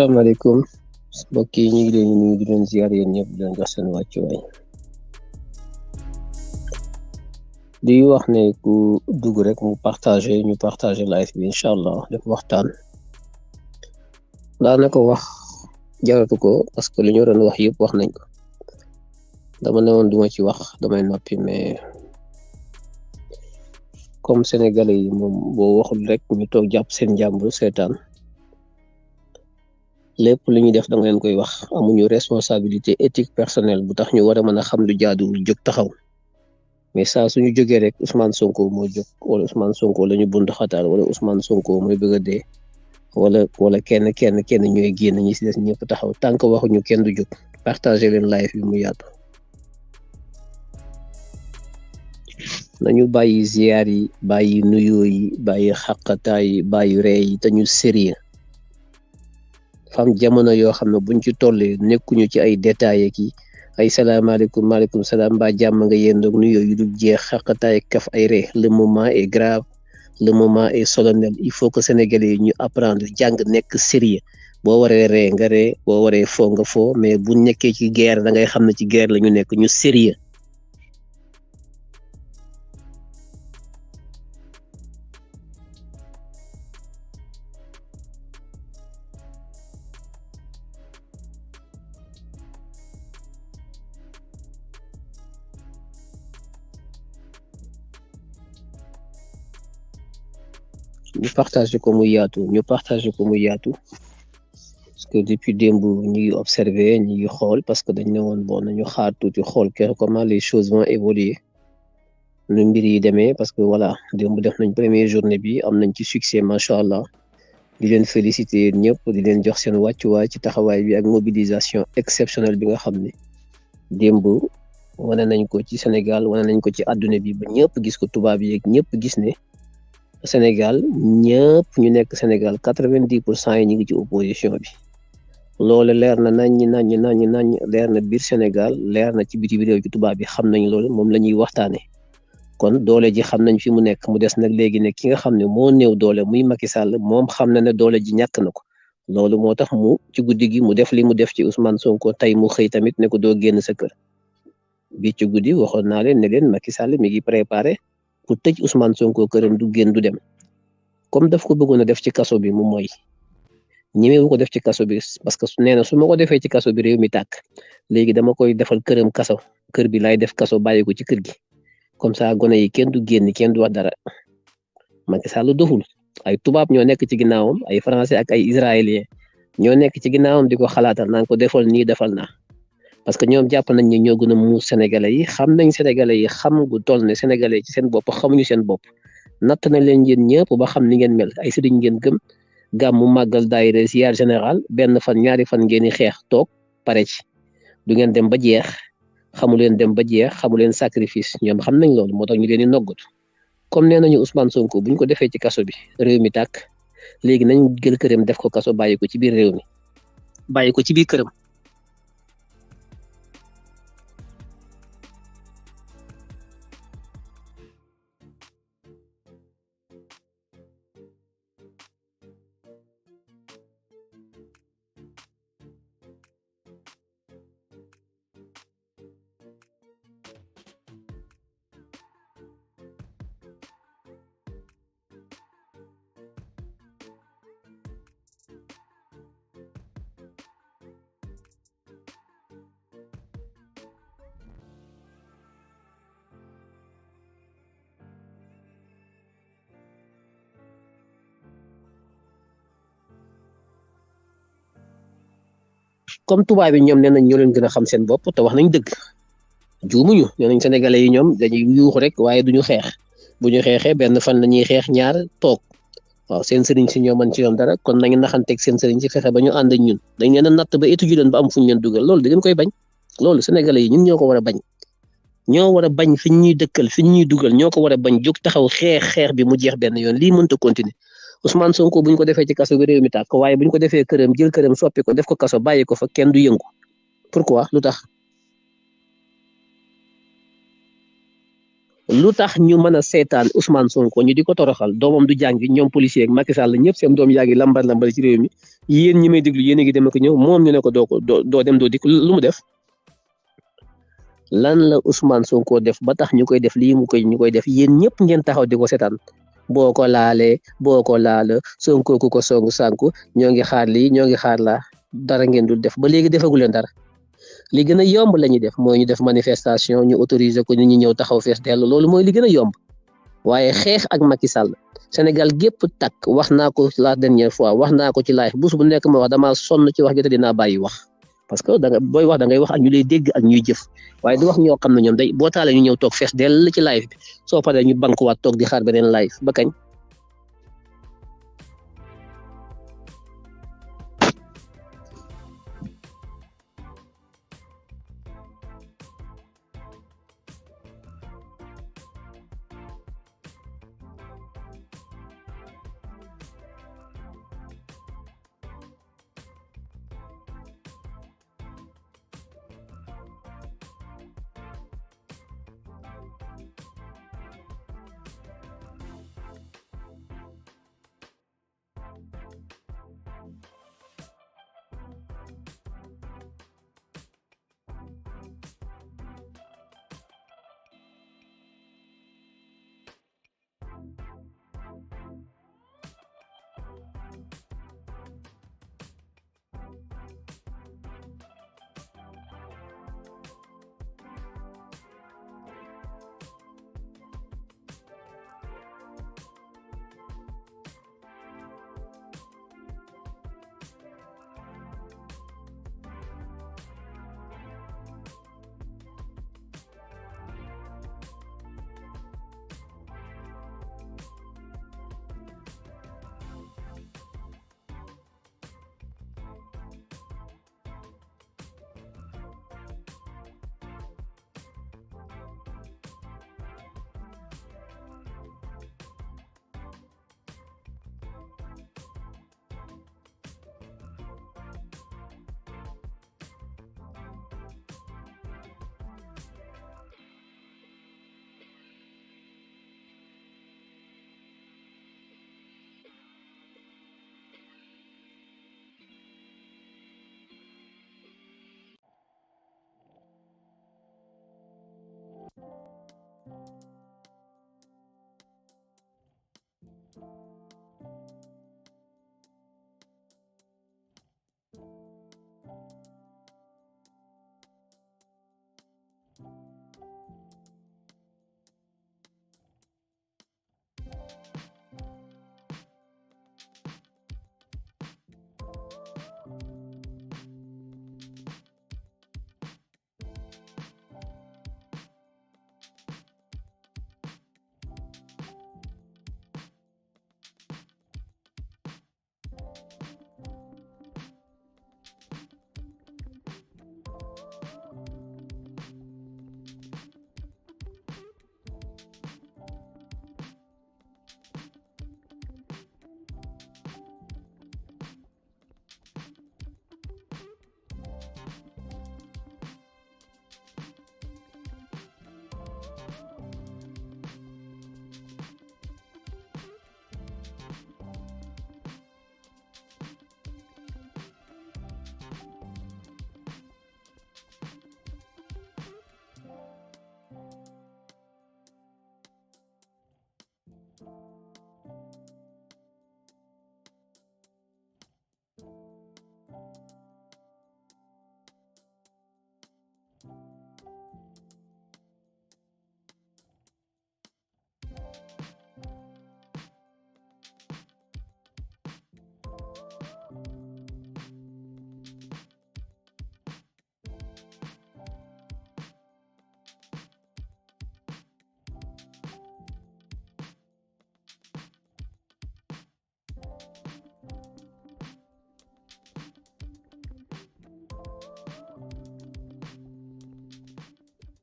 salaamaaleykum mbokk yi ñu ngi leen di nuyu di leen ziar yéen ñëpp di leen jox seen wàccuwaay di wax ne ku dugg rek mu partagé live bi incha allah def waxtaan daanaka wax jaratu ko parce que li ñu doon wax yëpp wax nañ ko dama ne woon duma ci wax damay noppi mais comme sénégalais yi moom boo waxul rek ñu toog jàpp seen jàmbur seetaan. lépp lu ñuy def da nga leen koy wax amuñu responsabilité éthique personnelle bu tax ñu war a mën a xam lu jaaduwul jóg taxaw mais saa suñu jógee rek Ousmane Sonko moo jóg wala Ousmane Sonko la ñu bund xataal wala Ousmane Sonko mooy bëgg a dee wala kenn ñooy génn ñi si des ñëpp taxaw tant que waxuñu kenn du jóg partager leen live bi mu yaatu. nañu bàyyi ziar yi bàyyi nuyoo yi bàyyi xaqataay yi bàyyi ree yi te ñu sérieux fam jamono yoo xam ne buñ ci tollee nekkuñu ci ay détails ki ay salaamaaleykum maaleykum salaam mbaa jàmm nga yéen doog nuyoo yu dul jeex xaqataay kaf ay ree le moment est grave le moment est solennel il faut que sénégalais yi ñu apprendre jàng nekk sérieux boo waree ree nga ree boo waree foo nga foo mais bu nekkee ci guerre da ngay xam ne ci guerre la ñu nekk ñu sérieux ñu partagé ko mu yaatu parce que depuis démb ñu ngi observé ñu ngi xool parce que dañ ne woon bon nañu xaar tuuti xool comment les choses vont évoluer nu mbir yi demee parce que voilà démb def nañ première journée bi am nañ ci succès macha allah di leen féliciter ñëpp di leen jox seen wàccuwaay ci taxawaay bi ak mobilisation exceptionnelle bi nga xam ne démb wane nañ ko ci Sénégal wane nañ ko ci àdduna bi ba ñëpp gis ko tubaab yi ak ñëpp gis ne. Sénégal ñëpp ñu nekk Sénégal 90% yi ñu ngi ci opposition bi loolu leer na nañ leer na biir Sénégal leer na ci biti bi réew ci tubaab bi xam nañ loolu moom la ñuy waxtaane kon doole ji xam nañ fi mu nekk mu des nag léegi ne ki nga xam ne moo néew doole muy Macky Sall moom xam na ne doole ji ñàkk na ko loolu moo tax mu ci guddi gi mu def li mu def ci Ousmane Sonko tey mu xëy tamit ne ko doo génn sa kër bi ci guddi waxoon naa leen ne leen Macky Sall mi ngi préparé pour tëj Ousmane Sonko këram du génn du dem comme daf ko bëggoon a def ci kaso bi mu mooy ñemewu ko def ci kaso bi parce que nee na su ma ko defee ci kaso bi réew mi tàkk léegi dama koy defal këram kaso kër bi lay def kaso bàyyi ko ci kër gi comme ça gone yi kenn du génn kenn du wax dara Macky Sall doful ay tubaab ñoo nekk ci ginnaawam ay français ak ay israélien ñoo nekk ci ginnaawam di ko xalaatal naan ko defal nii defal naa parce que ñoom jàpp nañ ne ñoo gën a muus sénégalais yi xam nañ sénégalais yi xam gu toll ne sénégalais yi ci seen bopp xamuñu seen bopp natt nañ leen yéen ñëpp ba xam ni ngeen mel ay sëriñ ngeen gëm gàmmu màggal daayira ziar général benn fan ñaari fan ngeen di xeex toog pare ci du ngeen dem ba jeex xamu leen dem ba jeex xamu leen sacrifice ñoom xam nañ loolu moo tax ñu leen di noggatu comme nee nañu Ousmane Sonko buñ ko defee ci kaso bi réew mi tàkk léegi nañ jël këram def ko kaso bàyyi ko ci biir réew mi bàyyi ko ci biir këram. comme tubaab yi ñoom nee nañ ñoo leen gën a xam seen bopp te wax nañ dëgg juumuñu nee nañ sénégalais yi ñoom dañuy yuux rek waaye duñu xeex bu ñu xeexee benn fan lañuy xeex ñaar toog waaw seen sëriñ si ñoo mën ci ñoom dara kon nañu naxanteeg seen sëriñ si fexe ba ñu ànd ak ñun dañ leen a natt ba étudier leen ba am fuñ leen dugal loolu da ngeen koy bañ loolu sénégalais yi ñun ñoo ko war a bañ ñoo war a bañ fi ñuy dëkkal fi ñuy dugal ñoo ko war a bañ jóg taxaw xeex bi mu jeex benn yoon lii mënta continuer Ousmane Sonko buñ ko defee ci kaso bi réew mi tàkk waaye buñ ko defee këram jël këram soppi ko def ko kaso bàyyi ko fa kenn du yëngu pourquoi lu tax lu tax ñu mën a seetaan Ousmane Sonko ñu di ko toroxal doomam du jàngi ñoom policier ak Macky Sall ñëpp seen doom yaa ngi lambar lambar ci réew mi yéen ñi may déglu yéen a ngi dem ak ñëw moom ñu ne ko doo dem doo dikk lu mu def lan la Ousmane Sonko def ba tax ñu koy def lii ñu koy def yéen ñëpp ngeen taxaw di ko seetaan boo ko laalee boo ko laala Sonko ku ko songu sànku ñoo ngi xaar lii ñoo ngi xaar laa dara ngeen dul def ba léegi defagu leen dara. li gën a yomb la ñuy def mooy ñu def manifestation ñu autoriser ko nit ñi ñëw taxaw fees dell loolu mooy li gën a yomb waaye xeex ak Macky Sall Sénégal gépp takk wax naa ko la dernière fois wax naa ko ci live bés bu nekk ma wax damaa sonn ci wax gi te dinaa bàyyi wax parce que booy wax da ngay wax ak ñu lay dégg ak ñuy jëf waaye di wax ñoo xam ne ñoom day boo taalee ñu ñëw toog fees dell ci live bi soo paree ñu bankuwaat toog di xaar beneen live ba kañ.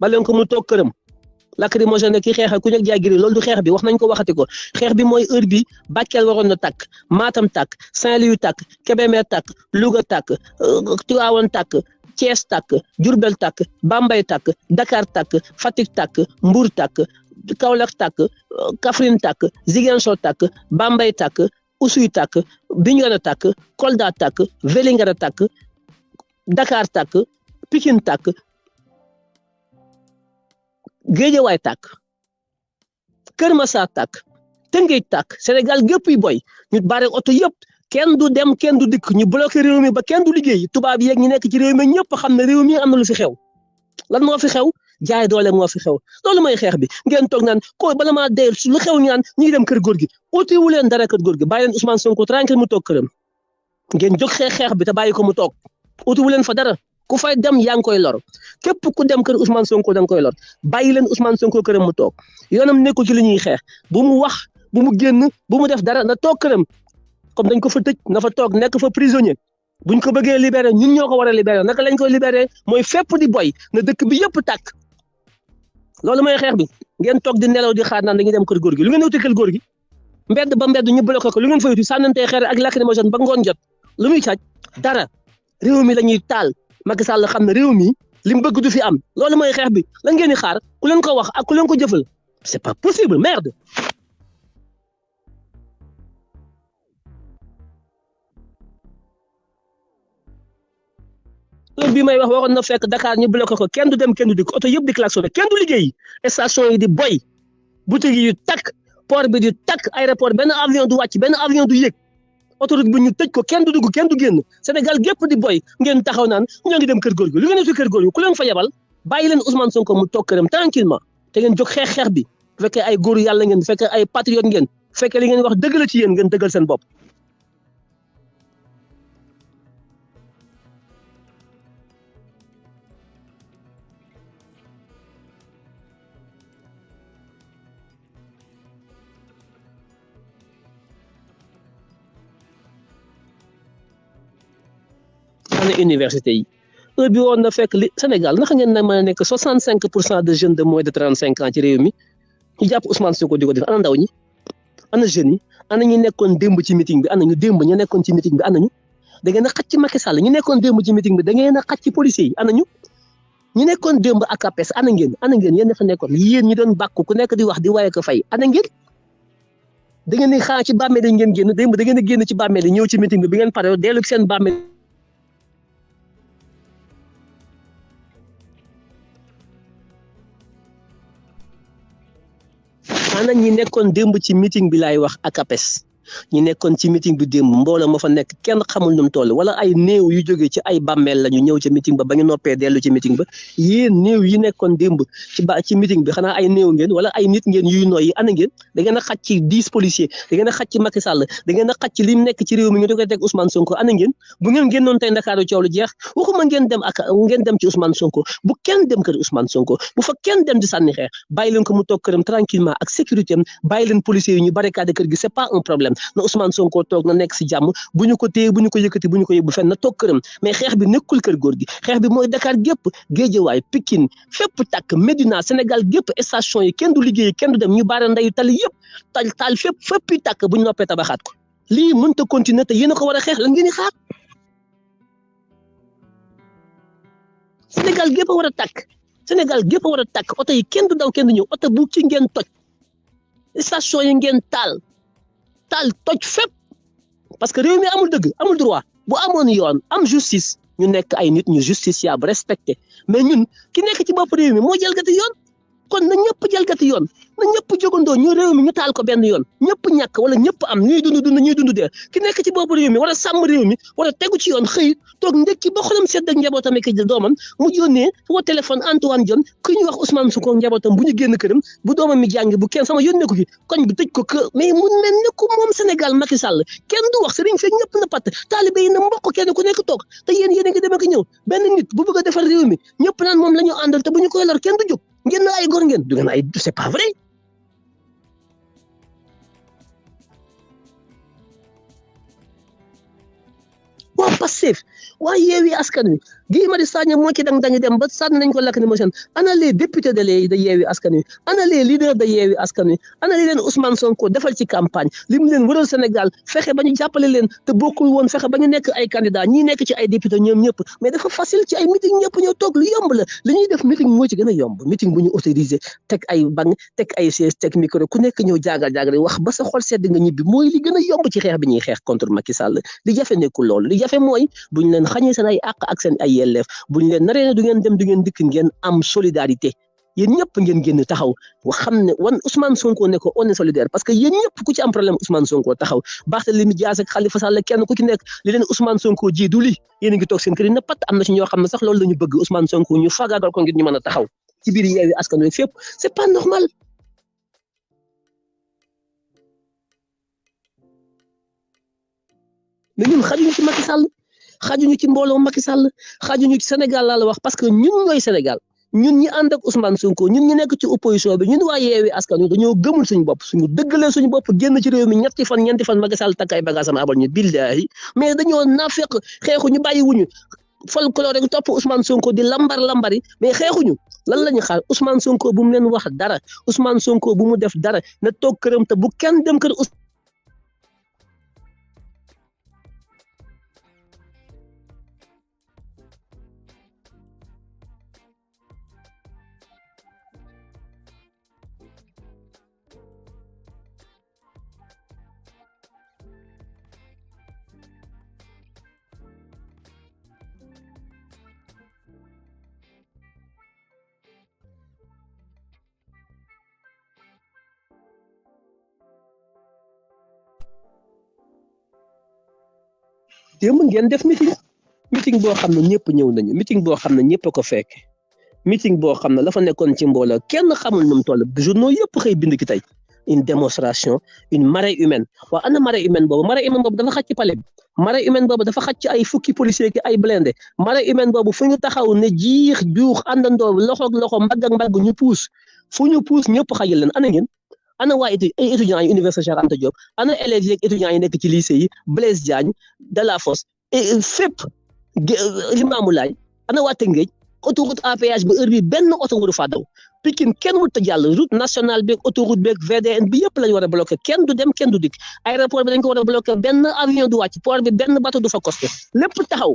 baleen ko mu toog këram lacrymogène ki xeex ak ku nekk jaay giri loolu du xeex bi wax nañ ko waxati ko xeex bi mooy heure bi Bakel waroon na tàkk Matam tàkk Saint-Louis tàkk Kébémer tàkk Louga tàkk Tivaouane tàkk Thiès tàkk Diourbel tàkk Bambey tàkk Dakar tàkk Fatick tàkk Mbour tàkk Kaolack tàkk Kaffrine tàkk Ziguinchor tàkk Bambey tàkk Oussouye tàkk Bignona tàkk Kolda tàkk Vélingara tàkk Dakar tàkk Pikine tàkk Guédiawaye tàkk Kër Massar tàkk Tëngéej tàkk Sénégal gépp yi boy ñu bare oto yëpp kenn du dem kenn du dikk ñu bloqué réew mi ba kenn du liggéey tubaab yeeg ñi nekk ci réew mi ñëpp xam ne réew mi am na lu fi xew lan moo fi xew jaay doole moo fi xew loolu mooy xeex bi ngeen toog naan ko bala maa dee lu xew ñu naan ñu ngi dem kër góor gi utiwu leen dara kër góor gi bàyyi leen Ousmane Sonko tranquille mu toog këram ngeen jóg xeex bi te bàyyi ko mu toog utiwu leen fa dara ku fay dem yaa ngi koy lor képp ku dem kër Ousmane Sonko da nga koy lor bàyyi leen Ousmane Sonko këram mu toog yoonam nekkul ci li ñuy xeex bu mu wax bu mu génn bu mu def dara na toog këram comme dañ ko fa tëj na fa toog nekk fa prisonnier buñ ko bëggee libéré ñun ñoo ko war a libéré naka lañ koy libéré mooy fépp di boy na dëkk bi yëpp tàkk loolu mooy xeex bi ngeen toog di nelaw di xaar naan dañuy dem kër góor gi lu ngeen wuti kër góor gi mbedd ba mbedd ñu bloqué ko lu ngeen fa wuti sànnantee xeer ak lacrymogène ba ngoon jot lu muy caaj dara réew mi la ñuy taal Macky Sall xam ne réew mi li mu bëgg du fi am loolu mooy xeex bi lan ngeen di xaar ku leen ko wax ak ku leen ko jëfal c'est pas possible merde. heure bi may wax waroon na fekk Dakar ñu bloqué ko kenn du dem kenn du dikk oto yëpp di klaxonné kenn du liggéey station yi di boy boutique yi takk port bi di takk aéroport benn avion du wàcc benn avion du yéeg autoroute bi ñu tëj ko kenn du dugg kenn du génn Sénégal gépp di boy ngeen taxaw naan ñoo ngi dem kër góor gi lu ngeen fi kër góor gi ku leen fa yebal bàyyi leen Ousmane Sonko mu toog këram tranquillement te ngeen jóg xeex bi bu fekkee ay góoru yàlla ngeen bu fekkee ay patriote ngeen bu fekkee li ngeen wax dëgg la ci yéen ngeen dëggal seen bopp. Université yi heure bi woon na fekk li Sénégal naka ngeen na mën a nekk 65% de jeunes de moins de 35 ans ci réew mi ñu jàpp Ousmane Sonko di ko def ana ndaw ñi ana jeunes yi ana ñu nekkoon démb ci meeting bi ana ñu démb ñu nekkoon ci meeting bi ana ñu da ngeen a xaj ci Macky Sall ñu nekkoon démb ci meeting bi da ngeen a xaj ci policiers yi ana ñu nekkoon démb ak APS ana ngeen yéen dafa nekkoon yéen ñi doon bàkku ku nekk di wax di waaye ko fay ana ngeen da ngeen di xaar ci bàmmeel yi ngeen génn démb da ngeen a génn ci bàmmeel yi ñëw ci meeting bi ngeen pare dellu ci seen bàmmeel ana ñi nekkoon démb ci meeting bi laay wax ak APES ñi nekkoon ci meeting bi démb mbooloo ma fa nekk kenn xamul nu mu toll wala ay néew yu jógee ci ay bàmmeel la ñu ñëw ci meeting ba ñu noppee dellu ci meeting ba yéen néew yi nekkoon démb ci meeting bi xanaa ay néew ngeen wala ay nit ngeen yuy nooy yi ana ngeen da ngeen a xaj ci 10 policiers da ngeen a xaj ci Macky Sall da ngeen a xaj ci lim nekk ci réew mi ñu di koy teg Ousmane Sonko ana ngeen bu ngeen génnoon tey Ndakaaru coow lu jeex waxuma ngeen dem ci Ousmane Sonko bu kenn dem kër Ousmane Sonko bu fa kenn dem di sànni xeex bàyyi leen ko mu toog këram tranquillement ak sécurité am bàyyi leen policiers yi ñu barricade kër gi c'est pas un problème na Ousmane Sonko toog na nekk si jàmm bu ñu ko téye bu ñu ko yëkkati bu ñu ko yóbbu fenn na toog këram mais xeex bi nekkul kër góor gi xeex bi mooy Dakar gépp Guédiawaye Pikine fépp tàkk Médina Sénégal gépp station yi kenn du liggéey kenn du dem ñu baare ndeyu tali yëpp taal fépp tàkk bu ñu noppee tabaxaat ko lii mënut a continuer te yéen a ko war a xeex lan ngeen di xaar Sénégal gépp a war a tàkk Sénégal gépp a war a tàkk oto yi kenn du daw kenn du ñëw oto bu ci ngeen toj station yi ngeen taal toj fépp parce que réew mi amul dëgg amul droit bu amoon yoon am justice ñu nekk ay nit ñu justiciable respecté mais ñun ki nekk ci bopp réew mi moo jalgati yoon kon na ñëpp jalgati yoon na ñëpp jógandoo ñu réew mi ñu taal ko benn yoon ñëpp ñàkk wala ñëpp am ñuy dund dee ki nekk ci bopp réew mi war a sàmm réew mi war a tegu ci yoon xëy toog ndekki ba xolam sedd ak njabootam ak doomam mu yónnee woo téléphone Antoine Diome ku ñuy wax Ousmane Sonko njabootam bu ñu génn këram bu doomam mi jàng bu kenn sama yónnee ko fi koñ bi tëj ko mais mu mel ne ku moom Sénégal Macky Sall kenn du wax sëriñ fekk ñëpp na patt taalibe yi na mbokk kenn ku nekk toog te yéen a ngi dem ak ñëw benn nit bu bëgg a defar réew mi ñëpp naan moom la ñu àndal te bu ñu koy lor kenn du jóg ngeen na ay góor ngeen du ngeen ay c'est pas vrai waa Pastef waaye Yewwi Askan Wi Guy Marius Sagna moo ci dang dem ba sànni nañ ko lacrymogène ana les députés de Yewwi Askan Wi ana les leaders de Yewwi Askan Wi ana li leen Ousmane Sonko defal ci campagne li mu leen wëral Sénégal fexe ba ñu jàppale leen te bokkul woon fexe ba ñu nekk ay candidats ñii nekk ci ay députés ñoom ñëpp mais dafa facile ci ay meeting ñëpp ñëw toog lu yomb la li ñuy def meeting moo ci gën a yomb meeting bu ñu autorisé teg ay banc teg ay chaise teg micro ku nekk ñëw jaagal wax ba sa xol sedd nga ñibbi mooy li gën a yomb ci xeex bi ñuy xeex contre Macky Sall li jafe nekkul loolu li jafe mooy buñ leen xañee seen ay àq ak seen ay yelleef buñ leen naree du ngeen dem du ngeen dikk ngeen am solidarité yéen ñëpp ngeen génn taxaw wax xam ne wan Ousmane Sonko ne ko on est solidaire parce que yéen ñëpp ku ci am problème Ousmane Sonko taxaw Barthélémy Dias ak Khalifa Sall kenn ku ci nekk li leen Ousmane Sonko ji du li yéen a ngi toog seen kër yi na pat am na ci ñoo xam ne sax loolu la ñu bëgg Ousmane Sonko ñu fagaagal ko ngir ñu mën a taxaw ci biir Yewwi Askan Wi fépp c'est pas normal. mais ñun xajuñu ci Macky Sall xajuñu ci mbooloo Macky Sall xajuñu ci Sénégal laa la wax parce que ñun ñooy Sénégal ñun ñi ànd ak Ousmane Sonko ñun ñi nekk ci opposition bi ñun waa Yewwi Askan Wi dañoo gëmul suñu bopp suñu dëggalee suñu bopp génn ci réew mi ñeenti fan Macky Sall takk ay bagage am abal ñu billahi mais dañoo naafeq xeexuñu bàyyiwuñu folklore rek topp Ousmane Sonko di lambari mais xeexuñu lan la ñu xaar Ousmane Sonko bu mu leen wax dara Ousmane Sonko bu mu def dara na toog këram te bu kenn dem kër démb ngeen def meeting boo xam ne ñëpp ñëw nañu meeting boo xam ne ñëpp a ko fekk meeting boo xam ne la fa nekkoon ci mbooloo kenn xamul nu mu toll journaux yëpp xëy bind ki tey une démonstration une marée humaine waaw ana marée humaine boobu dafa xaj ci palais bi marée humaine boobu dafa xaj ci ay fukki policiers ki ay blindé marée humaine boobu fu ñu taxaw ne jiix juux àndandoo loxoog loxo mbagg ak mbagg ñu puus fu ñu puus ñëpp xajal leen ana ngeen ana waa ay étudiants yi université Cheikh Anta Diop ana élèves yi ak étudiants yi nekk ci lycée yi Blaise Diagne Delafosse et fépp Limamoulaye ana waa Tëngéej autoroute à péage ba heure bi benn oto waru faa daw Pikine kenn wut a jàll route nationale beeg autoroute beeg VDN bi yëpp lañu war a bloqué kenn du dem kenn du dikk aéroport bi dañ ko war a bloqué benn avion du wàcc port bi benn bateau du fa costé lépp taxaw.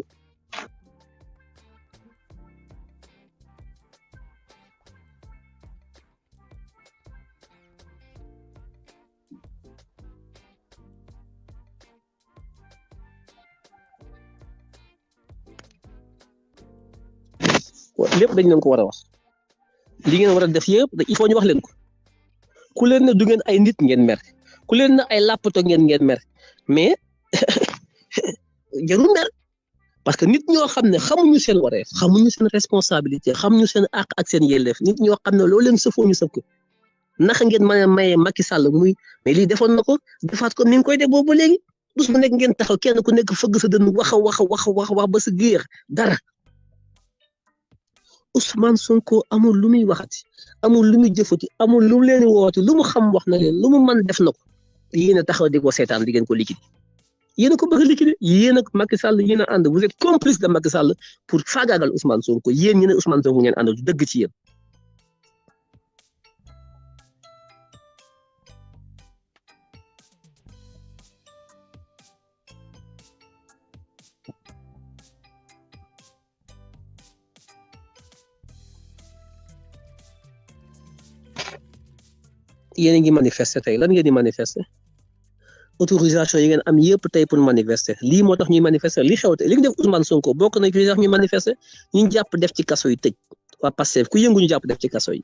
lépp dañ leen ko war a wax li ngeen war a def yëpp il faut ñu wax leen ko ku leen ne du ngeen ay nit ngeen mer ku leen ne ay làppato ngeen mer mais jarul mer parce que nit ñoo xam ne xamuñu seen wareef xamuñu seen responsabilité xamuñu seen àq ak seen yelleef nit ñoo xam ne loolu leen sëfoo ñu sëf ko naka ngeen mën a maye Macky Sall muy mais lii defoon na ko defaat ko mi ngi koy def boobu ba léegi bés bu nekk ngeen taxaw kenn ku nekk fëgg sa dënn wax ba sa géex dara. Ousmane Sonko amul lu muy waxati amul lu muy jëfati amul lu mu leen woote lu mu xam wax na leen lu mu mën def na ko yéen a taxaw di ko seetaan di ngeen ko liquider yéen a ko bëgg a liquider yéen ak Macky Sall yéen a ànd vous êtes complice de Macky Sall pour faagaagal Ousmane Sonko yéen ñi ne Ousmane Sonko ngeen ànd du dëgg ci yéen. yéen a ngi manifester tey lan ngeen di manifester autorisation yi ngeen am yëpp tey pour manifester lii moo tax ñuy manifester li xew te li ñu def Ousmane Sonko bokk na ci li tax ñuy manifester ñu jàpp def ci kaso yi tëj waa Pastef ku yëngu ñu jàpp def ci kaso yi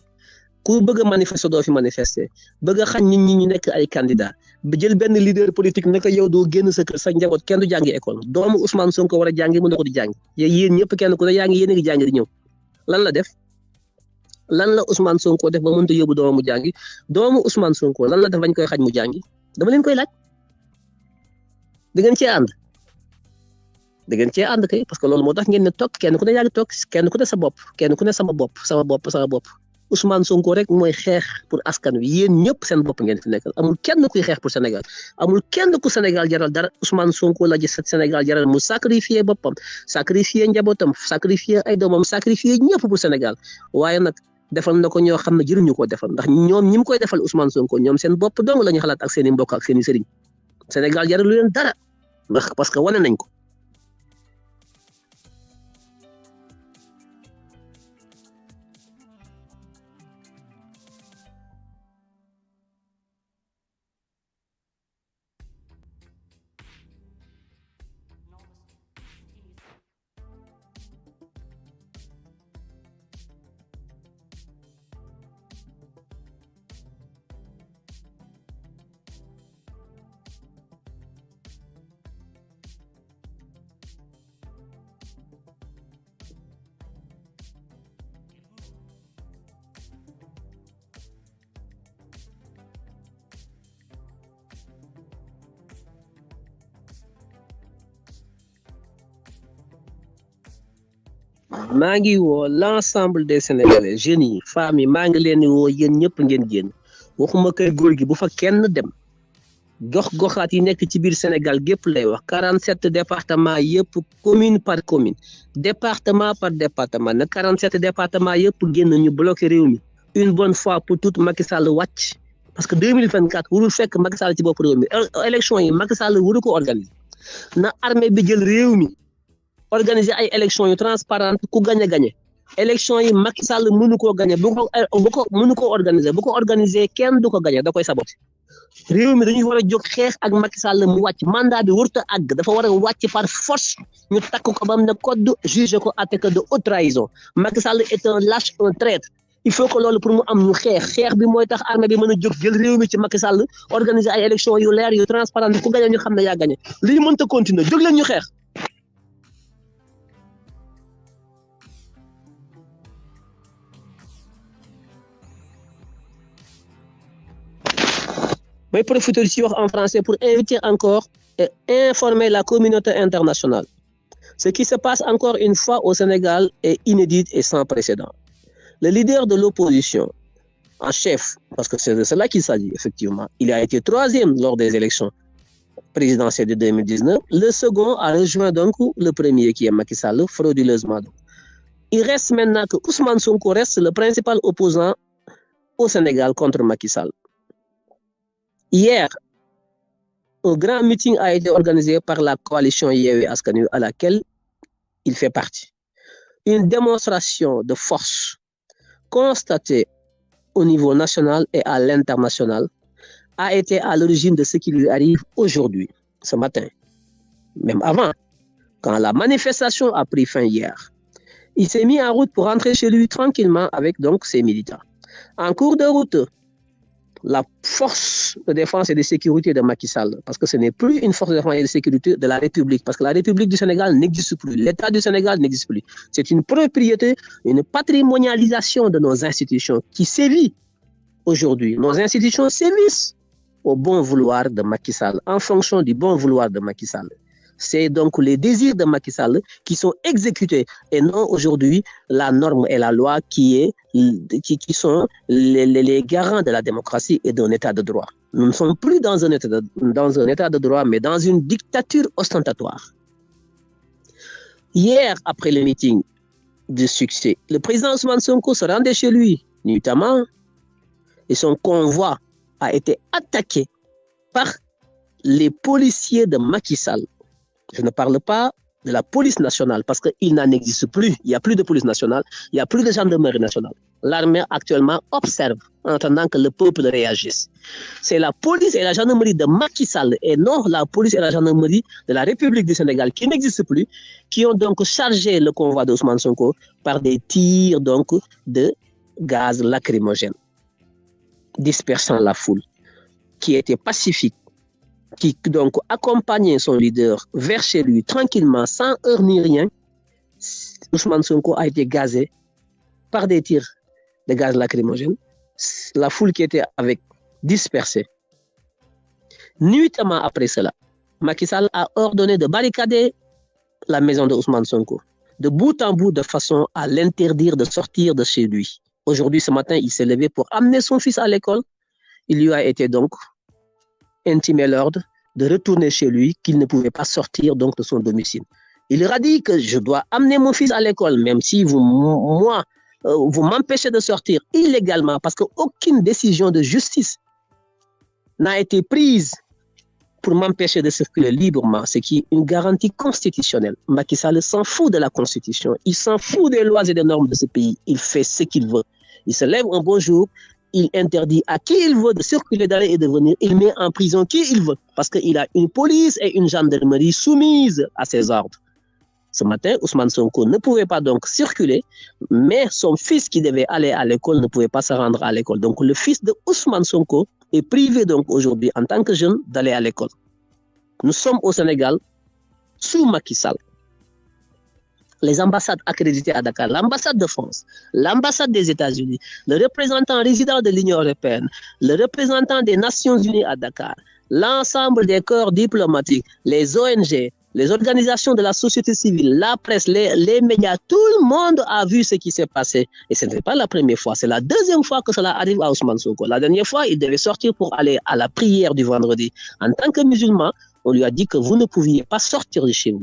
ku bëgg a manifester doo fi manifester bëgg a xañ nit ñi ñu nekk ay candidat ba jël benn leader politique ne ko yow doo génn sa kër sa njaboot kenn du jàngi école doomu Ousmane Sonko war a jàngi mu ne ko di jàngi yéen ñëpp kenn ku ne yaa ngi yéen a ngi jàngi di ñëw lan la def. lan la Ousmane Sonko def ba mënut a yóbbu doomu mu jàngi doomu Ousmane Sonko lan la def bañ koy xaj mu jàngi dama leen koy laaj da ngeen cee ànd kay parce que loolu moo tax ngeen ne toog kenn ku ne yaa ngi toog kenn ku ne sa bopp kenn ku ne sama bopp Ousmane Sonko rek mooy xeex pour askan wi yéen ñëpp seen bopp ngeen fi nekkal amul kenn kuy xeex pour Sénégal amul kenn ku Sénégal jaral dara Ousmane Sonko la gis Sénégal jaral mu sacrifier boppam sacrifier njabootam sacrifier ay doomam sacrifier ñëpp pour Sénégal waaye nag defal na ko ñoo xam ne jëruñu ko defal ndax ñoom ñi mu koy defal Ousmane Sonko ñoom seen bopp dong la ñu xalaat ak seen i mbokk ak seen i sëriñ Sénégal jaral lu leen dara ndax parce que wane nañ ko. maa ngi woo l'ensemble des sénégalais jeunes yi femmes yi maa ngi leen di woo yéen ñëpp ngeen génn waxuma kër góor gi bu fa kenn dem gox-goxaat yi nekk ci biir Sénégal gépp lay wax 47 départements yëpp commune par commune département par département nag 47 départements yëpp génn ñu bloqué réew mi une bonne fois pour toutes Macky Sall wàcc parce que 2024 warul fekk Macky Sall ci bopp réew mi élection yi Macky Sall waru ko organiser na armée bi jël réew mi. Organiser ay élections yu transparente ku gagné élections yi Macky Sall mënu koo gagné bu ko mënu koo organiser bu ko organiser kenn du ko gagné da koy saboté réew mi dañuy war a jóg xeex ak Macky Sall mu wàcc mandat bi warut a àgg dafa war a wàcc par force ñu takk ko bam ne code juge ko atte que de haute trahison Macky Sall est un lâche un traître il faut que loolu pour mu am ñu xeex bi mooy tax armée bi mën a jóg jël réew mi ci Macky Sall organiser ay élections yu leer yu transparente ku gagné ñu xam ne yaa gagné lii mënta continuer jóg leen ñu xeex. Je vais profiter ici en français pour inviter encore et informer la communauté internationale. Ce qui se passe encore une fois au Sénégal est inédit et sans précédent. Le leader de l'opposition en chef, parce que c'est de cela qu'il s'agit effectivement, il a été troisième lors des élections présidentielles de 2019. Le second a rejoint donc le premier qui est Macky Sall, frauduleusement. Il reste maintenant que Ousmane Sonko reste le principal opposant au Sénégal contre Macky Sall. Hier, un grand meeting a été organisé par la coalition Yewwi Askan Wi à laquelle il fait partie. Une démonstration de force constatée au niveau national et à l'international a été à l'origine de ce qui lui arrive aujourd'hui, ce matin, même avant, quand la manifestation a pris fin hier. Il s'est mis en route pour rentrer chez lui tranquillement avec donc ses militants. En cours de route, la force de défense et de sécurité de Macky Sall, parce que ce n'est plus une force de défense et de sécurité de la République, parce que la République du Sénégal n'existe plus, l'État du Sénégal n'existe plus. C'est une propriété, une patrimonialisation de nos institutions qui sévit aujourd'hui. Nos institutions sévissent au bon vouloir de Macky Sall, en fonction du bon vouloir de Macky Sall. C'est donc les désirs de Macky Sall qui sont exécutés et non aujourd'hui la norme et la loi qui sont les garants de la démocratie et d'un état de droit. Nous ne sommes plus dans un état de droit, mais dans une dictature ostentatoire. Hier, après le meeting de succès, le président Ousmane Sonko se rendait chez lui, notamment, et son convoi a été attaqué par les policiers de Macky Sall. Je ne parle pas de la police nationale parce qu'il n'en existe plus. Il n'y a plus de police nationale, il n'y a plus de gendarmerie nationale. L'armée actuellement observe en attendant que le peuple réagisse. C'est la police et la gendarmerie de Macky Sall et non la police et la gendarmerie de la République du Sénégal qui n'existe plus, qui ont donc chargé le convoi d'Ousmane Sonko par des tirs donc de gaz lacrymogène, dispersant la foule qui était pacifique, qui donc accompagnait son leader vers chez lui tranquillement, sans heurts ni rien. Ousmane Sonko a été gazé par des tirs de gaz lacrymogène. La foule qui était avec dispersée. Nuitamment après cela, Macky Sall a ordonné de barricader la maison de Ousmane Sonko, de bout en bout, de façon à l'interdire de sortir de chez lui. Aujourd'hui, ce matin, il s'est levé pour amener son fils à l'école. Il lui a été donc intimé l'ordre de retourner chez lui, qu'il ne pouvait pas sortir donc de son domicile. Il leur a dit que je dois amener mon fils à l'école, même si vous m'empêchez de sortir illégalement, parce qu'aucune décision de justice n'a été prise pour m'empêcher de circuler librement, ce qui est une garantie constitutionnelle. Macky Sall s'en fout de la Constitution, il s'en fout des lois et des normes de ce pays. Il fait ce qu'il veut. Il se lève un bon jour, il interdit à qui il veut de circuler, d'aller et de venir. Il met en prison qui il veut, parce qu'il a une police et une gendarmerie soumises à ses ordres. Ce matin, Ousmane Sonko ne pouvait pas donc circuler, mais son fils qui devait aller à l'école ne pouvait pas se rendre à l'école. Donc le fils de Ousmane Sonko est privé donc aujourd'hui en tant que jeune d'aller à l'école. Nous sommes au Sénégal sous Macky Sall. Les ambassades accréditées à Dakar, l'ambassade de France, l'ambassade des États-Unis, le représentant résident de l'Union européenne, le représentant des Nations Unies à Dakar, l'ensemble des corps diplomatiques, les ONG, les organisations de la société civile, la presse, les médias, tout le monde a vu ce qui s'est passé. Et ce n'est pas la première fois, c'est la deuxième fois que cela arrive à Ousmane Sonko. La dernière fois, il devait sortir pour aller à la prière du vendredi. En tant que musulman, on lui a dit que vous ne pouviez pas sortir de chez vous.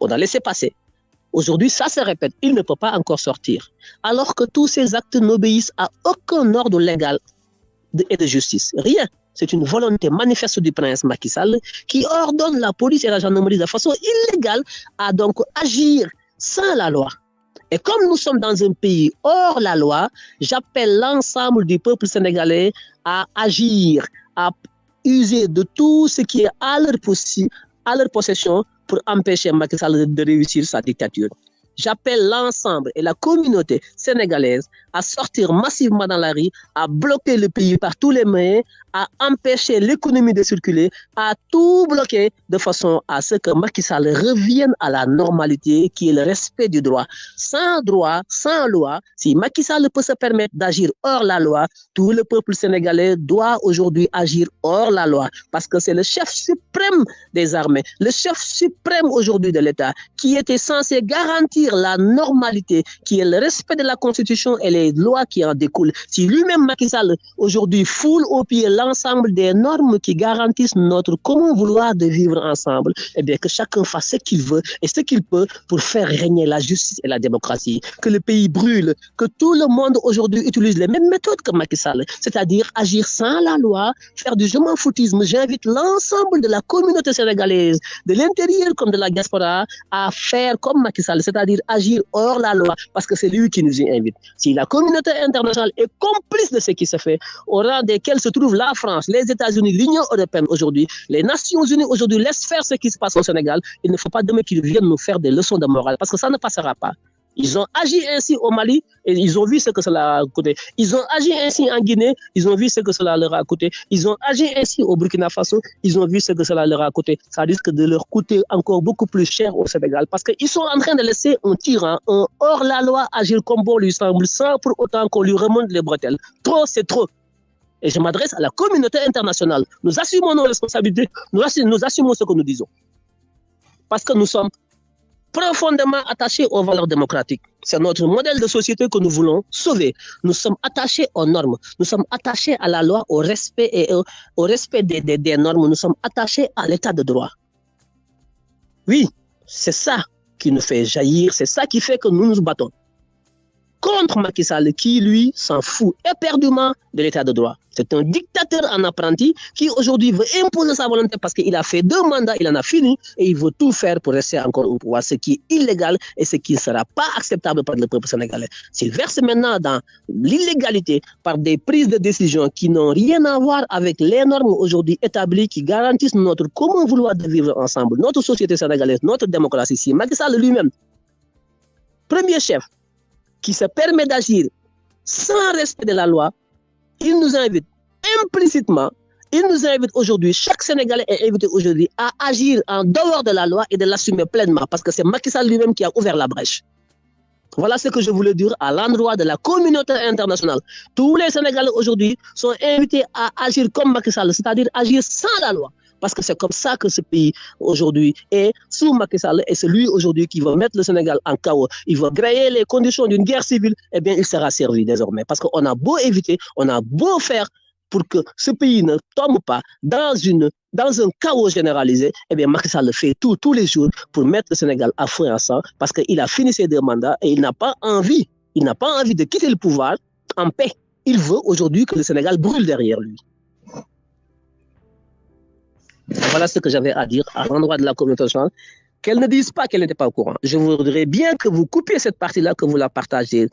On a laissé passer. Aujourd'hui, ça se répète, il ne peut pas encore sortir. Alors que tous ces actes n'obéissent à aucun ordre légal et de justice. Rien. C'est une volonté manifeste du prince Macky Sall qui ordonne la police et la gendarmerie de façon illégale à donc agir sans la loi. Et comme nous sommes dans un pays hors la loi, j'appelle l'ensemble du peuple sénégalais à agir, à user de tout ce qui est à leur possession pour empêcher Macky Sall de réussir sa dictature. J'appelle l'ensemble et la communauté sénégalaise à sortir massivement dans la rue, à bloquer le pays par tous les moyens, à empêcher l'économie de circuler, à tout bloquer de façon à ce que Macky Sall revienne à la normalité qui est le respect du droit. Sans droit, sans loi, si Macky Sall peut se permettre d'agir hors la loi, tout le peuple sénégalais doit aujourd'hui agir hors la loi parce que c'est le chef suprême des armées, le chef suprême aujourd'hui de l'État qui était censé garantir la normalité, qui est le respect de la Constitution et les lois qui en découlent. Si lui-même Macky Sall aujourd'hui foule au pied l'ensemble des normes qui garantissent notre commun vouloir de vivre ensemble, eh bien que chacun fasse ce qu'il veut et ce qu'il peut pour faire régner la justice et la démocratie, que le pays brûle, que tout le monde aujourd'hui utilise les mêmes méthodes que Macky Sall, c'est-à-dire agir sans la loi, faire du je m'en foutisme. J'invite l'ensemble de la communauté sénégalaise, de l'intérieur comme de la diaspora, à faire comme Macky Sall, c'est-à-dire agir hors la loi, parce que c'est lui qui nous y invite. Si la communauté internationale est complice de ce qui se fait, au rang desquels se trouve la France, les États-Unis, l'Union européenne aujourd'hui, les Nations Unies aujourd'hui laissent faire ce qui se passe au Sénégal, il ne faut pas demain qu'ils viennent nous faire des leçons de morale, parce que ça ne passera pas. Ils ont agi ainsi au Mali et ils ont vu ce que cela a coûté. Ils ont agi ainsi en Guinée, ils ont vu ce que cela leur a coûté. Ils ont agi ainsi au Burkina Faso, ils ont vu ce que cela leur a coûté. Ça risque de leur coûter encore beaucoup plus cher au Sénégal parce qu'ils sont en train de laisser un tyran, un hors-la-loi agir comme bon lui semble sans pour autant qu'on lui remonte les bretelles. Trop, c'est trop. Et je m'adresse à la communauté internationale. Nous assumons nos responsabilités, nous assumons ce que nous disons. Parce que nous sommes profondément attachés aux valeurs démocratiques. C'est notre modèle de société que nous voulons sauver. Nous sommes attachés aux normes, nous sommes attachés à la loi, au respect et au respect des normes, nous sommes attachés à l'état de droit. Oui, c'est ça qui nous fait jaillir, c'est ça qui fait que nous nous battons contre Macky Sall qui, lui, s'en fout éperdument de l'état de droit. C'est un dictateur en apprenti qui, aujourd'hui, veut imposer sa volonté parce qu'il a fait 2 mandats, il en a fini et il veut tout faire pour rester encore au pouvoir, ce qui est illégal et ce qui ne sera pas acceptable par le peuple sénégalais. S'il verse maintenant dans l'illégalité par des prises de décision qui n'ont rien à voir avec les normes aujourd'hui établies qui garantissent notre commun vouloir de vivre ensemble, notre société sénégalaise, notre démocratie, si Macky Sall lui-même, premier chef, qui se permet d'agir sans respect de la loi, il nous invite implicitement, il nous invite aujourd'hui, chaque Sénégalais est invité aujourd'hui à agir en dehors de la loi et de l'assumer pleinement, parce que c'est Macky Sall lui-même qui a ouvert la brèche. Voilà ce que je voulais dire à l'endroit de la communauté internationale. Tous les Sénégalais aujourd'hui sont invités à agir comme Macky Sall, c'est-à-dire agir sans la loi. Parce que c'est comme ça que ce pays aujourd'hui est sous Macky Sall et c'est lui aujourd'hui qui va mettre le Sénégal en chaos. Il va créer les conditions d'une guerre civile, eh bien il sera servi désormais. Parce qu'on a beau éviter, on a beau faire pour que ce pays ne tombe pas dans un chaos généralisé, eh bien Macky Sall fait tout tous les jours pour mettre le Sénégal à feu et à sang parce qu'il a fini ses 2 mandats et il n'a pas envie de quitter le pouvoir en paix. Il veut aujourd'hui que le Sénégal brûle derrière lui. Voilà ce que j'avais à dire à l'endroit de la communauté nationale. Qu'elle ne dise pas qu'elle n'était pas au courant. Je voudrais bien que vous coupiez cette partie-là, que vous la partagez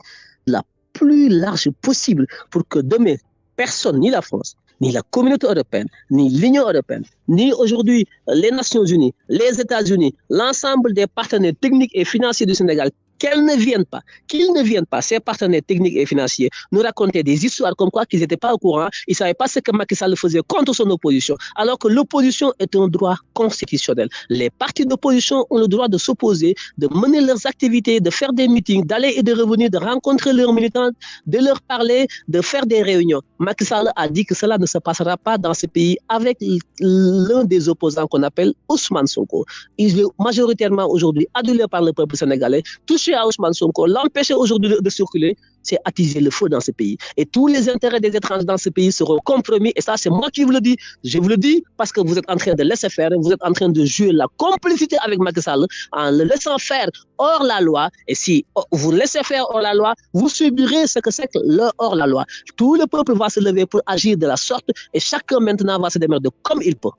la plus large possible pour que demain, personne, ni la France, ni la communauté européenne, ni l'Union européenne, ni aujourd'hui les Nations Unies, les États-Unis, l'ensemble des partenaires techniques et financiers du Sénégal, qu'ils ne viennent pas, ces partenaires techniques et financiers, nous raconter des histoires comme quoi qu'ils n'étaient pas au courant, ils ne savaient pas ce que Macky Sall faisait contre son opposition, alors que l'opposition est un droit constitutionnel. Les partis d'opposition ont le droit de s'opposer, de mener leurs activités, de faire des meetings, d'aller et de revenir, de rencontrer leurs militants, de leur parler, de faire des réunions. Macky Sall a dit que cela ne se passera pas dans ce pays avec l'un des opposants qu'on appelle Ousmane Sonko. Il est majoritairement aujourd'hui adulé par le peuple sénégalais, touché à Ousmane Sonko, l'empêcher aujourd'hui de circuler, c'est attiser le feu dans ce pays. Et tous les intérêts des étrangers dans ce pays seront compromis. Et ça, c'est moi qui vous le dis. Je vous le dis parce que vous êtes en train de laisser faire, vous êtes en train de jouer la complicité avec Macky Sall en le laissant faire hors la loi. Et si vous laissez faire hors la loi, vous subirez ce que c'est que le hors la loi. Tout le peuple va se lever pour agir de la sorte et chacun maintenant va se démerder comme il peut.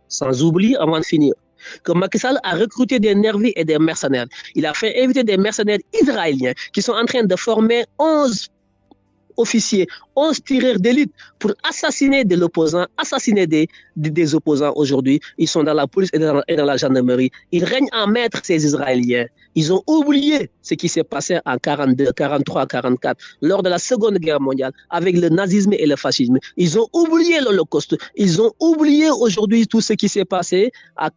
Sans oublier, avant de finir, que Macky Sall a recruté des nervis et des mercenaires. Il a fait inviter des mercenaires israéliens qui sont en train de former 11 officiers, 11 tireurs d'élite pour assassiner de l'opposant, assassiner des opposants aujourd'hui. Ils sont dans la police et dans la gendarmerie. Ils règnent en maître, ces Israéliens. Ils ont oublié ce qui s'est passé en 42, 43, 44, lors de la Seconde Guerre mondiale, avec le nazisme et le fascisme. Ils ont oublié l'Holocauste. Ils ont oublié aujourd'hui tout ce qui s'est passé à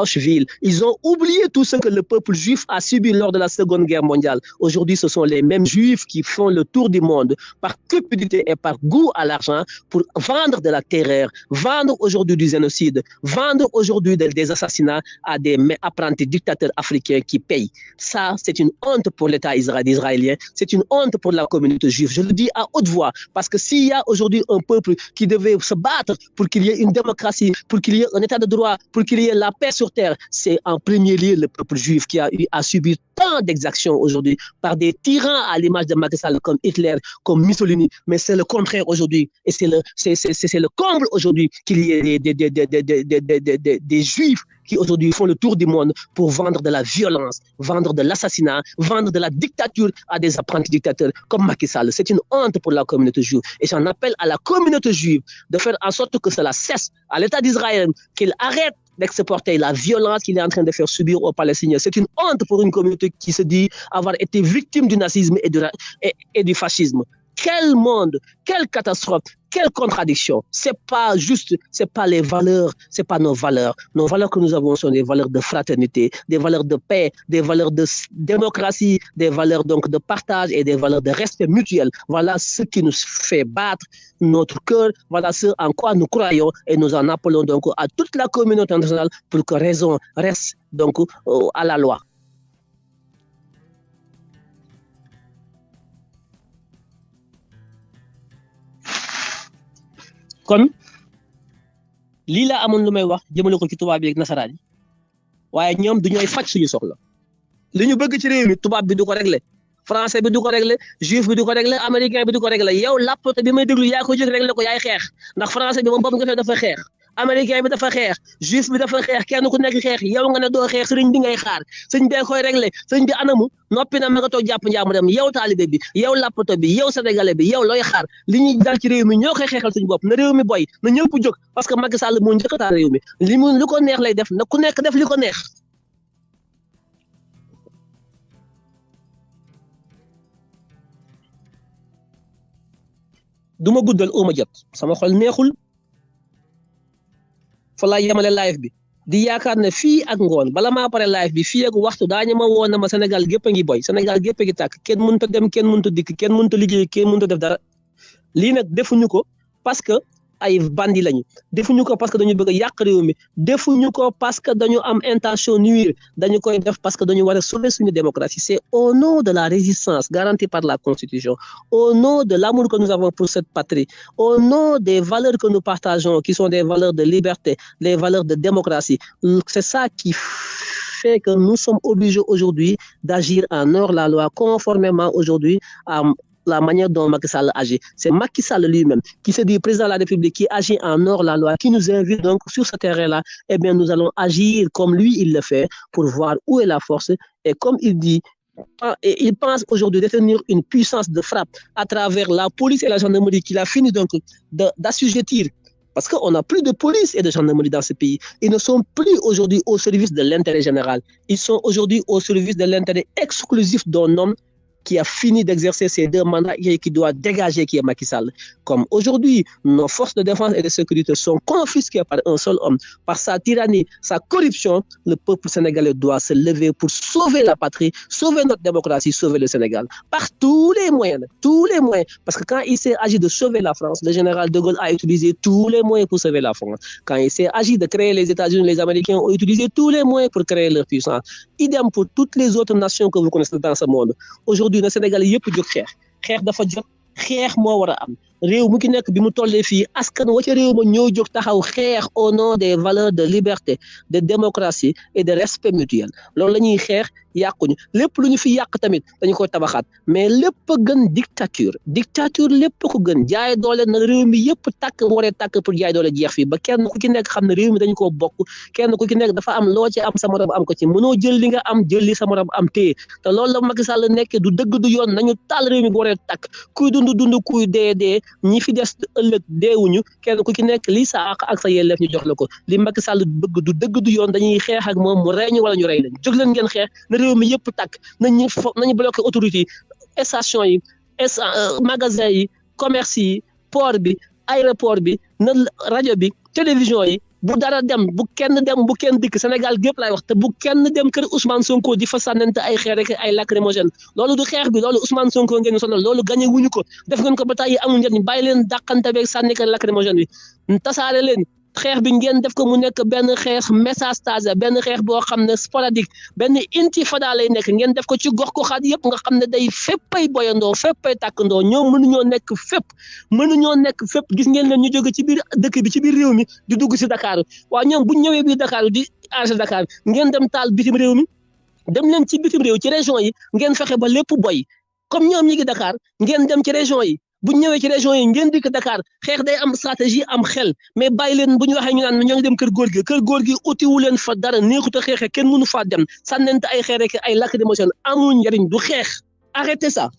Auschwitz. Ils ont oublié tout ce que le peuple juif a subi lors de la Seconde Guerre mondiale. Aujourd'hui, ce sont les mêmes juifs qui font le tour du monde par cupidité et par goût à l'argent pour vendre de la terreur, vendre aujourd'hui du génocide, vendre aujourd'hui des assassinats à des apprentis dictateurs africains qui payent. Ça, c'est une honte pour l'État israélien, c'est une honte pour la communauté juive. Je le dis à haute voix, parce que s'il y a aujourd'hui un peuple qui devait se battre pour qu'il y ait une démocratie, pour qu'il y ait un État de droit, pour qu'il y ait la paix sur terre, c'est en premier lieu le peuple juif qui a eu à subir tant d'exactions aujourd'hui par des tyrans à l'image de Macky Sall comme Hitler, comme Mussolini, mais c'est le contraire aujourd'hui. Et c'est le comble aujourd'hui qu'il y ait des juifs qui aujourd'hui font le tour du monde pour vendre de la violence, vendre de l'assassinat, vendre de la dictature à des apprentis dictateurs comme Macky Sall. C'est une honte pour la communauté juive. Et j'en appelle à la communauté juive de faire en sorte que cela cesse, à l'État d'Israël, qu'il arrête d'exporter la violence qu'il est en train de faire subir aux Palestiniens. C'est une honte pour une communauté qui se dit avoir été victime du nazisme et du fascisme. Quel monde, quelle catastrophe, quelle contradiction. C'est pas juste, c'est pas les valeurs, c'est pas nos valeurs. Nos valeurs que nous avons sont des valeurs de fraternité, des valeurs de paix, des valeurs de démocratie, des valeurs donc de partage et des valeurs de respect mutuel. Voilà ce qui nous fait battre notre cœur, voilà ce en quoi nous croyons et nous en appelons donc à toute la communauté internationale pour que raison reste donc à la loi. kon lii laa amoon lu may wax jëmale ko ci tubaab bi ak nasaraan yi waaye ñoom du ñooy faj suñu soxla li ñu bëgg ci réew mi tubaab bi du ko régler français bi du ko régler juif bi du ko régler américain bi du ko régler yow làppato bi may déglu yaa ko jóg régler ko yaay xeex ndax français bi moom boobu nga fee dafa xeex américain bi dafa xeex juif bi dafa xeex kenn ku nekk xeex yow nga ne doo xeex sëriñ bi ngay xaar sëñ bee koy régler sëñ bi anamu noppi na ma nga toog jàpp njaamu dem yow taalibe bi yow làppato bi yow sénégalais bi yow looy xaar li ñuy dal ci réew mi ñoo koy xeexal suñu bopp na réew mi boy na ñëpp jóg parce que Macky Sall moo njëkk a taal réew mi lu ko neex lay def na ku nekk def li ko neex duma guddal oma jot sama xol neexul fa laa yemale live bi di yaakaar ne fii ak ngoon bala maa pare live bi fii ak waxtu daañu ma woon na ma Sénégal gépp a ngi boy Sénégal gépp a ngi tàkk kenn mënut a dem kenn mënut a dikk kenn mënut a liggéey kenn mënut a def dara lii nag defuñu ko parce que ay bandi lañu defuñu ko parce que dañu bëgg a yàq réew mi defuñu ko parce que dañu am intention nuire dañu koy def parce que dañu war a sauver suñu démocratie c'est au nom de la résistance garantie par la constitution au nom de l'amour que nous avons pour cette patrie au nom des valeurs que nous partageons qui sont des valeurs de liberté les valeurs de démocratie c'est ça qui fait que nous sommes obligés aujourd'hui d'agir en hors-la-loi conformément aujourd'hui à la manière dont Macky Sall agit. C'est Macky Sall lui-même qui se dit président de la République, qui agit en hors-la-loi, qui nous invite donc sur ce terrain-là, eh bien nous allons agir comme lui il le fait pour voir où est la force et comme il dit, et il pense aujourd'hui détenir une puissance de frappe à travers la police et la gendarmerie qu'il a fini donc d'assujettir. Parce qu'on n'a plus de police et de gendarmerie dans ce pays. Ils ne sont plus aujourd'hui au service de l'intérêt général. Ils sont aujourd'hui au service de l'intérêt exclusif d'un homme qui a fini d'exercer ses 2 mandats et qui doit dégager, qui est Macky Sall. Comme aujourd'hui, nos forces de défense et de sécurité sont confisquées par un seul homme, par sa tyrannie, sa corruption, le peuple sénégalais doit se lever pour sauver la patrie, sauver notre démocratie, sauver le Sénégal. Par tous les moyens. Parce que quand il s'est agi de sauver la France, le général de Gaulle a utilisé tous les moyens pour sauver la France. Quand il s'est agi de créer les États-Unis, les Américains ont utilisé tous les moyens pour créer leur puissance. Idem pour toutes les autres nations que vous connaissez dans ce monde. Aujourd'hui, le Sénégal yëpp jóg xeex dafa jot xeex moo war a am réew mu ki nekk bi mu tollee fii askan wa ca réew ma ñoo jóg taxaw xeex au nom des valeurs de liberté de démocratie et de respect mutuel loolu la ñuy xeex yàquñu lépp lu ñu fi yàq tamit dañu koy tabaxaat mais lépp gën dictature lépp ko gën jaay doole na réew mi yëpp tàkk waree tàkk pour jaay doole jeex fii ba kenn ku ci nekk xam ne réew mi dañu koo bokk kenn ku ci nekk dafa am loo ci am sa morom am ko ci mënoo jël li nga am jël li sa morom am téye te loolu la Macky Sall nekkee du dëgg du yoon nañu taal réew mi bu waree tàkk kuy dund kuy dee ñi fi des ëllëg deewuñu kenn ku ci nekk lii sa àq ak sa yelleef ñu jox la ko li Macky Sall bëgg du dëgg du yoon dañuy xeex ak moom mu rey ñu wala ñu rey leen jóg leen ngeen xeex na réew mi yëpp tàkk nañu bloqué autorité yi station yi magasin yi commerce yi port bi aéroport bi na rajo bi télévision yi bu dara dem bu kenn dikk Sénégal gépp lay wax te bu kenn dem kër Ousmane Sonko di fa sànnante ay xeer ak ay lacrymogène loolu du xeex bi loolu Ousmane Sonko ngeen sonal loolu gagné wuñu ko def ngeen ko ba tey amul njëriñ bàyyi leen dàqante beeg sànni ko lacrymogène bi tasaare leen xeex bi ngeen def ko mu nekk benn xeex métastasé benn xeex boo xam ne sporadique benn intifada lay nekk ngeen def ko ci gox ko xaat yëpp nga xam ne day féppay boyandoo féppay tàkkandoo ñoom mënuñoo nekk fépp gis ngeen leen ñu jóge ci biir dëkk bi ci biir réew mi di dugg si Dakar waaw ñoom bu ñëwee biir Dakar di arrêté Dakar ngeen dem taal bitim réew mi dem leen ci bitim réew ci région yi ngeen fexe ba lépp boy comme ñoom ñi ngi Dakar ngeen dem ci région yi bu ñu ñëwee ci région yi ngeen dikk Dakar xeex day am stratégie am xel mais bàyyi leen bu ñu waxee ñu naan ñoo ngi dem kër góor gi utiwu leen fa dara neexut a xeexee kenn mënu faa dem sànnente ay xeer ak ay lacrymogène amul njëriñ du xeex arrêtez ça.